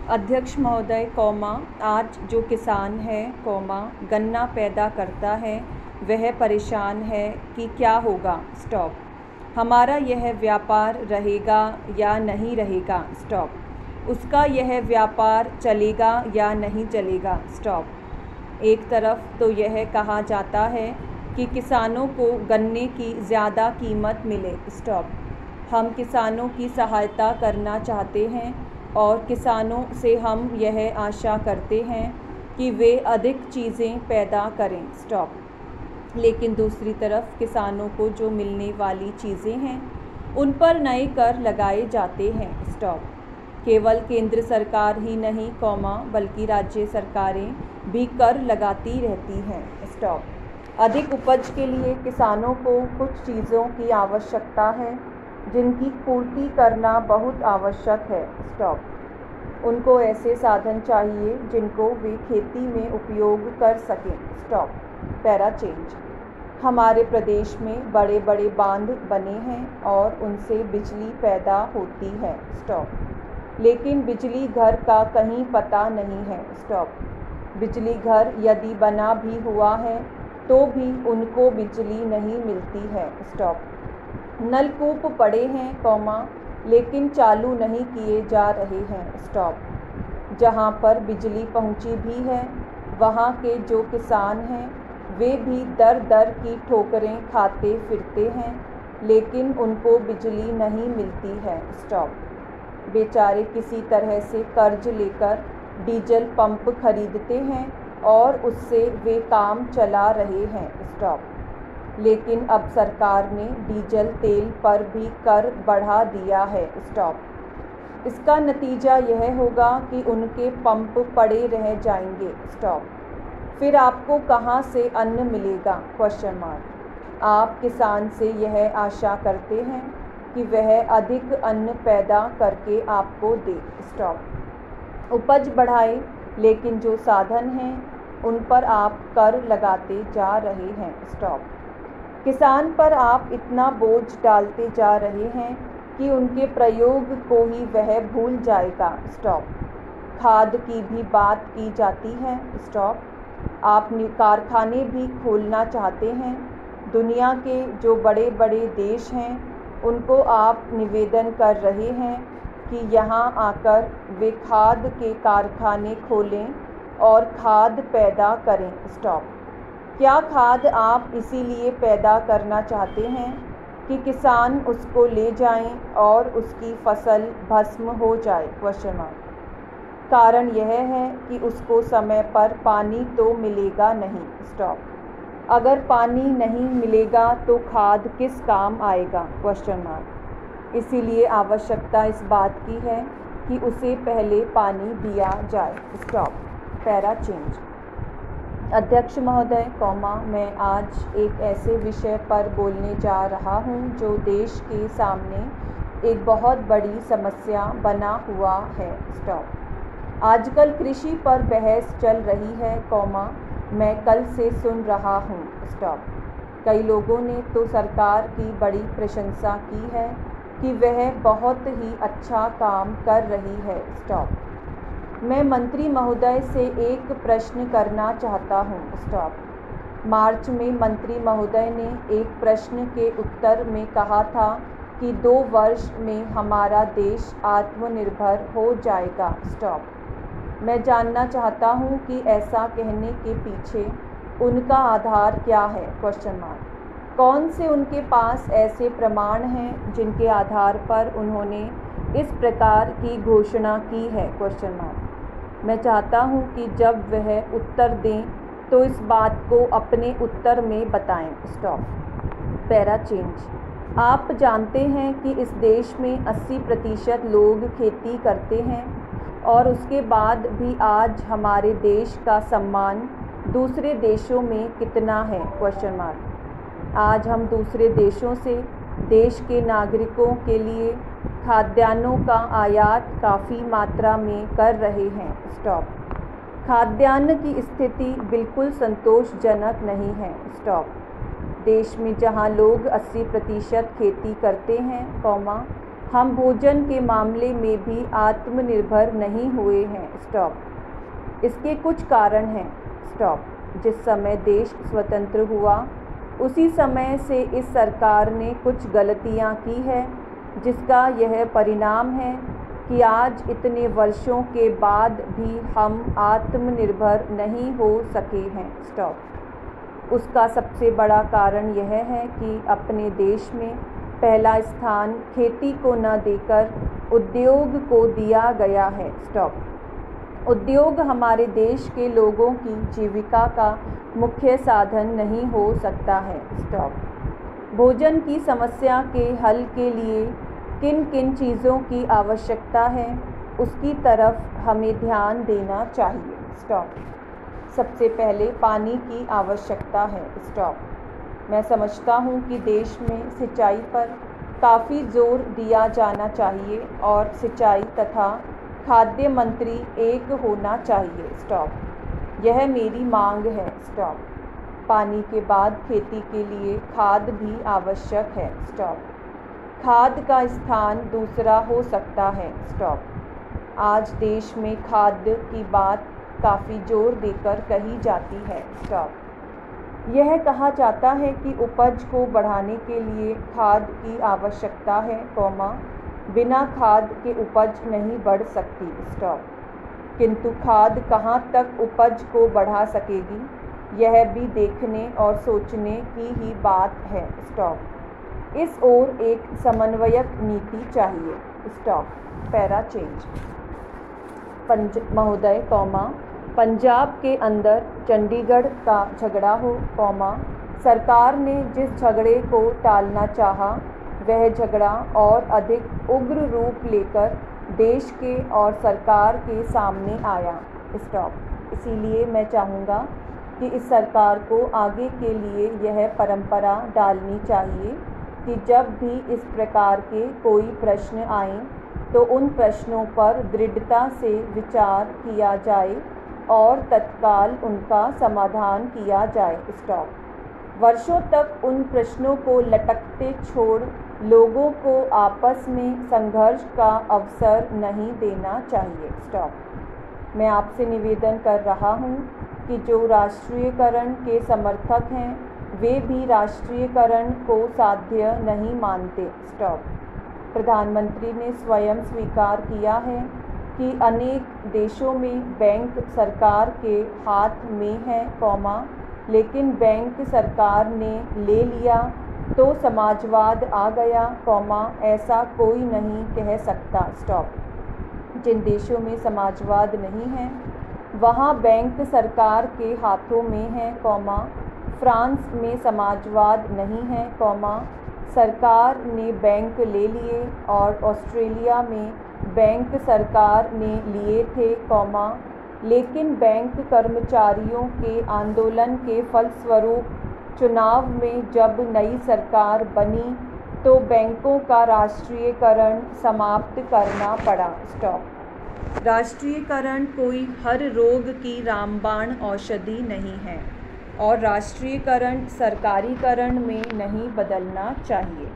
अध्यक्ष महोदय, आज जो किसान है, गन्ना पैदा करता है, वह परेशान है कि क्या होगा, हमारा यह व्यापार रहेगा या नहीं रहेगा, उसका यह व्यापार चलेगा या नहीं चलेगा, एक तरफ तो यह कहा जाता है कि किसानों को गन्ने की ज़्यादा कीमत मिले, हम किसानों की सहायता करना चाहते हैं और किसानों से हम यह आशा करते हैं कि वे अधिक चीज़ें पैदा करें, लेकिन दूसरी तरफ किसानों को जो मिलने वाली चीज़ें हैं उन पर नए कर लगाए जाते हैं, केवल केंद्र सरकार ही नहीं, बल्कि राज्य सरकारें भी कर लगाती रहती हैं, अधिक उपज के लिए किसानों को कुछ चीज़ों की आवश्यकता है जिनकी पूर्ति करना बहुत आवश्यक है, उनको ऐसे साधन चाहिए जिनको वे खेती में उपयोग कर सकें, पैरा चेंज। हमारे प्रदेश में बड़े बड़े बांध बने हैं और उनसे बिजली पैदा होती है, लेकिन बिजली घर का कहीं पता नहीं है, बिजली घर यदि बना भी हुआ है तो भी उनको बिजली नहीं मिलती है, नलकूप पड़े हैं, लेकिन चालू नहीं किए जा रहे हैं, जहाँ पर बिजली पहुँची भी है वहाँ के जो किसान हैं वे भी दर दर की ठोकरें खाते फिरते हैं, लेकिन उनको बिजली नहीं मिलती है, बेचारे किसी तरह से कर्ज लेकर डीजल पंप खरीदते हैं और उससे वे काम चला रहे हैं, लेकिन अब सरकार ने डीजल तेल पर भी कर बढ़ा दिया है, इसका नतीजा यह होगा कि उनके पंप पड़े रह जाएंगे, फिर आपको कहाँ से अन्न मिलेगा, आप किसान से यह आशा करते हैं कि वह अधिक अन्न पैदा करके आपको दे, उपज बढ़ाए, लेकिन जो साधन हैं उन पर आप कर लगाते जा रहे हैं, किसान पर आप इतना बोझ डालते जा रहे हैं कि उनके प्रयोग को ही वह भूल जाएगा, खाद की भी बात की जाती है, आप कारखाने भी खोलना चाहते हैं, दुनिया के जो बड़े बड़े देश हैं उनको आप निवेदन कर रहे हैं कि यहाँ आकर वे खाद के कारखाने खोलें और खाद पैदा करें, क्या खाद आप इसीलिए पैदा करना चाहते हैं कि किसान उसको ले जाएं और उसकी फसल भस्म हो जाए, कारण यह है कि उसको समय पर पानी तो मिलेगा नहीं, अगर पानी नहीं मिलेगा तो खाद किस काम आएगा, इसीलिए आवश्यकता इस बात की है कि उसे पहले पानी दिया जाए, पैरा चेंज। अध्यक्ष महोदय, मैं आज एक ऐसे विषय पर बोलने जा रहा हूँ जो देश के सामने एक बहुत बड़ी समस्या बना हुआ है, आजकल कृषि पर बहस चल रही है, मैं कल से सुन रहा हूँ, कई लोगों ने तो सरकार की बड़ी प्रशंसा की है कि वह बहुत ही अच्छा काम कर रही है, मैं मंत्री महोदय से एक प्रश्न करना चाहता हूँ, मार्च में मंत्री महोदय ने एक प्रश्न के उत्तर में कहा था कि 2 वर्ष में हमारा देश आत्मनिर्भर हो जाएगा, मैं जानना चाहता हूँ कि ऐसा कहने के पीछे उनका आधार क्या है, कौन से उनके पास ऐसे प्रमाण हैं जिनके आधार पर उन्होंने इस प्रकार की घोषणा की है, मैं चाहता हूँ कि जब वह उत्तर दें तो इस बात को अपने उत्तर में बताएं, पैरा चेंज। आप जानते हैं कि इस देश में 80% लोग खेती करते हैं और उसके बाद भी आज हमारे देश का सम्मान दूसरे देशों में कितना है, आज हम दूसरे देशों से देश के नागरिकों के लिए खाद्यान्नों का आयात काफ़ी मात्रा में कर रहे हैं, खाद्यान्न की स्थिति बिल्कुल संतोषजनक नहीं है, देश में जहां लोग 80% खेती करते हैं, हम भोजन के मामले में भी आत्मनिर्भर नहीं हुए हैं। स्टॉप। इसके कुछ कारण हैं। स्टॉप। जिस समय देश स्वतंत्र हुआ उसी समय से इस सरकार ने कुछ गलतियां की है, जिसका यह परिणाम है कि आज इतने वर्षों के बाद भी हम आत्मनिर्भर नहीं हो सके हैं। स्टॉप। उसका सबसे बड़ा कारण यह है कि अपने देश में पहला स्थान खेती को न देकर उद्योग को दिया गया है। स्टॉप। उद्योग हमारे देश के लोगों की जीविका का मुख्य साधन नहीं हो सकता है। स्टॉप। भोजन की समस्या के हल के लिए किन किन चीज़ों की आवश्यकता है, उसकी तरफ हमें ध्यान देना चाहिए। स्टॉप। सबसे पहले पानी की आवश्यकता है। स्टॉप। मैं समझता हूँ कि देश में सिंचाई पर काफ़ी जोर दिया जाना चाहिए और सिंचाई तथा खाद्य मंत्री एक होना चाहिए। स्टॉप। यह मेरी मांग है। स्टॉप। पानी के बाद खेती के लिए खाद भी आवश्यक है। स्टॉप। खाद का स्थान दूसरा हो सकता है। स्टॉप। आज देश में खाद्य की बात काफ़ी जोर देकर कही जाती है। स्टॉप। यह कहा जाता है कि उपज को बढ़ाने के लिए खाद की आवश्यकता है, बिना खाद के उपज नहीं बढ़ सकती। स्टॉप। किंतु खाद कहाँ तक उपज को बढ़ा सकेगी, यह भी देखने और सोचने की ही बात है। स्टॉप। इस ओर एक समन्वयक नीति चाहिए। स्टॉप। Para change. महोदय, पंजाब के अंदर चंडीगढ़ का झगड़ा हो, सरकार ने जिस झगड़े को टालना चाहा वह झगड़ा और अधिक उग्र रूप लेकर देश के और सरकार के सामने आया। स्टॉप। इसीलिए मैं चाहूँगा कि इस सरकार को आगे के लिए यह परंपरा डालनी चाहिए कि जब भी इस प्रकार के कोई प्रश्न आएं तो उन प्रश्नों पर दृढ़ता से विचार किया जाए और तत्काल उनका समाधान किया जाए। स्टॉप। वर्षों तक उन प्रश्नों को लटकते छोड़ लोगों को आपस में संघर्ष का अवसर नहीं देना चाहिए। स्टॉप। मैं आपसे निवेदन कर रहा हूँ कि जो राष्ट्रीयकरण के समर्थक हैं वे भी राष्ट्रीयकरण को साध्य नहीं मानते। स्टॉप। प्रधानमंत्री ने स्वयं स्वीकार किया है कि अनेक देशों में बैंक सरकार के हाथ में है, लेकिन बैंक सरकार ने ले लिया तो समाजवाद आ गया, ऐसा कोई नहीं कह सकता। स्टॉप। जिन देशों में समाजवाद नहीं है वहाँ बैंक सरकार के हाथों में है, फ्रांस में समाजवाद नहीं है, सरकार ने बैंक ले लिए, और ऑस्ट्रेलिया में बैंक सरकार ने लिए थे, लेकिन बैंक कर्मचारियों के आंदोलन के फलस्वरूप चुनाव में जब नई सरकार बनी तो बैंकों का राष्ट्रीयकरण समाप्त करना पड़ा। स्टॉप। राष्ट्रीयकरण कोई हर रोग की रामबाण औषधि नहीं है और राष्ट्रीयकरण सरकारीकरण में नहीं बदलना चाहिए।